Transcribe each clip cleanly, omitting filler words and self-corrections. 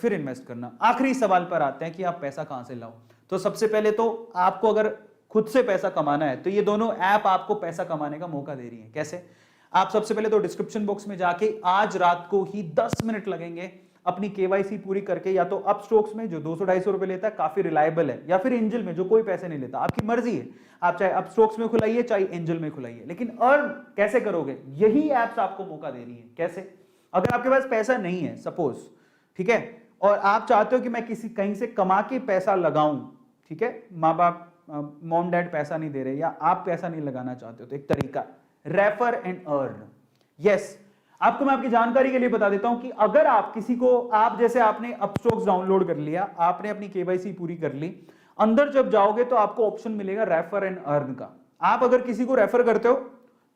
फिर इन्वेस्ट करना। आखिरी सवाल पर आते हैं कि आप पैसा कहां से लाओ। तो सबसे पहले तो आपको अगर खुद से पैसा कमाना है तो ये दोनों ऐप आपको पैसा कमाने का मौका दे रही है। कैसे? आप सबसे पहले तो डिस्क्रिप्शन बॉक्स में जाके आज रात को ही 10 मिनट लगेंगे अपनी केवाईसी पूरी करके, या तो अपस्टॉक्स में जो 200-250 रुपए लेता है, काफी रिलायबल है, या फिर एंजल में जो कोई पैसे नहीं लेता। आपकी मर्जी है, आप चाहे अपस्टॉक्स में खुलाइए चाहे एंजल में खुलाइए, लेकिन अर्न कैसे करोगे? यही एप्स आपको मौका दे रही है। कैसे? अगर आपके पास पैसा नहीं है सपोज, ठीक है, और आप चाहते हो कि मैं किसी कहीं से कमा के पैसा लगाऊं, ठीक है, माँ बाप मॉम डैड पैसा नहीं दे रहे या आप पैसा नहीं लगाना चाहते हो, तो एक तरीका रेफर एंड अर्न। यस, आपको मैं आपकी जानकारी के लिए बता देता हूं कि अगर आप किसी को, आप जैसे आपने अपस्टॉक्स डाउनलोड कर लिया, आपने अपनी केवाईसी पूरी कर ली, अंदर जब जाओगे तो आपको ऑप्शन मिलेगा रेफर एंड अर्न का। आप अगर किसी को रेफर करते हो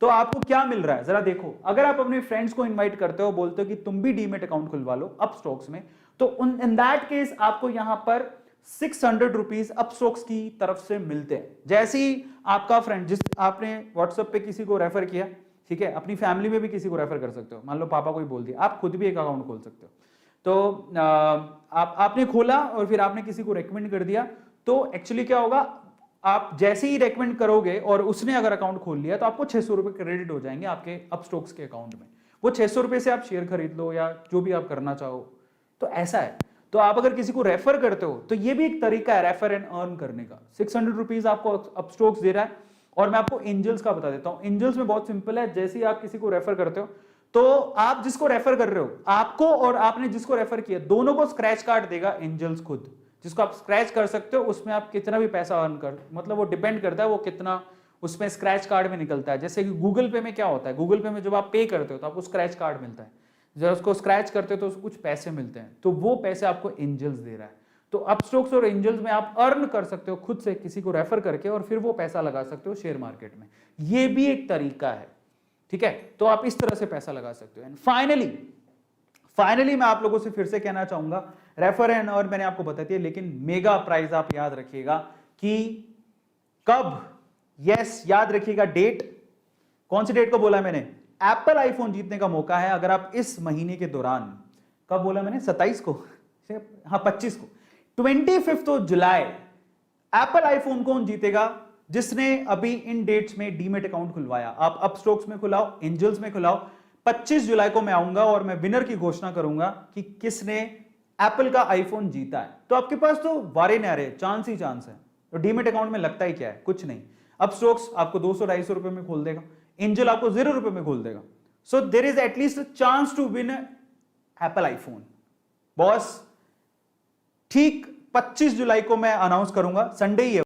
तो आपको क्या मिल रहा है जरा देखो। अगर आप अपने फ्रेंड्स को इनवाइट करते हो, बोलते हो कि तुम भी डीमेट अकाउंट खुलवा लो अपस्टॉक्स में, तो इन दैट केस आपको यहां पर 600 रुपीज अपस्टॉक्स की तरफ से मिलते हैं। जैसे ही आपका फ्रेंड, जिस आपने व्हाट्सएप पे किसी को रेफर किया, ठीक है, अपनी फैमिली में भी किसी को रेफर कर सकते हो, मान लो पापा को ही बोल दिया, आप खुद भी एक अकाउंट खोल सकते हो। तो आपने खोला और फिर आपने किसी को रेकमेंड कर दिया, तो एक्चुअली क्या होगा, आप जैसे ही रेकमेंड करोगे और उसने अगर अकाउंट खोल लिया तो आपको 600 रुपए क्रेडिट हो जाएंगे आपके अपस्टॉक्स के अकाउंट में। वो 600 रुपए से आप शेयर खरीद लो या जो भी आप करना चाहो। तो ऐसा है। तो आप अगर किसी को रेफर करते हो तो ये भी एक तरीका है रेफर एंड अर्न करने का। 600 रुपीज आपको अपस्टॉक्स दे रहा है। और मैं आपको एंजल्स का बता देता हूं। एंजल्स में बहुत सिंपल है, जैसे ही आप किसी को रेफर करते हो तो आप जिसको रेफर कर रहे हो, आपको और आपने जिसको रेफर किया, दोनों को स्क्रैच कार्ड देगा एंजल्स खुद, जिसको आप स्क्रैच कर सकते हो। उसमें आप कितना भी पैसा अर्न कर, मतलब वो डिपेंड करता है वो कितना उसमें स्क्रैच कार्ड में निकलता है। जैसे कि गूगल पे में क्या होता है, गूगल पे में जब आप पे करते हो तो आपको स्क्रैच कार्ड मिलता है, जब उसको स्क्रैच करते हो तो उसको कुछ पैसे मिलते हैं, तो वो पैसे आपको एंजल्स दे रहा है। तो अपस्टॉक्स और एंजल्स में आप अर्न कर सकते हो खुद से किसी को रेफर करके, और फिर वो पैसा लगा सकते हो शेयर मार्केट में। ये भी एक तरीका है, ठीक है। तो आप इस तरह से पैसा लगा सकते हो। एंड फाइनली मैं आप लोगों से फिर से कहना चाहूंगा, रेफर एंड अर्न मैंने आपको बता दिया, लेकिन मेगा प्राइज आप याद रखिएगा कि कब, यस याद रखिएगा डेट, कौन सी डेट को बोला है मैंने, एप्पल आईफोन जीतने का मौका है अगर आप इस महीने के दौरान, कब बोला मैंने, 27 को, हाँ 25 को, 25 जुलाई एप्पल आईफोन कौन जीतेगा, जिसने अभी इन डेट्स में डीमेट अकाउंट खुलवाया। आप अपस्टॉक्स में खुलाओ, एंजल्स में खुलाओ। 25 जुलाई को मैं आऊंगा और मैं विनर की घोषणा करूंगा कि किसने एप्पल का आईफोन जीता है। तो आपके पास तो वारे नारे चांस ही चांस है। तो डीमेट अकाउंट में लगता ही क्या है, कुछ नहीं। अपस्टॉक्स आपको 200-250 रुपए में खोल देगा, एंजल आपको 0 रुपए में खोल देगा। So there is at least a chance to win Apple iPhone. Boss ठीक 25 जुलाई को मैं अनाउंस करूंगा, संडे ही है।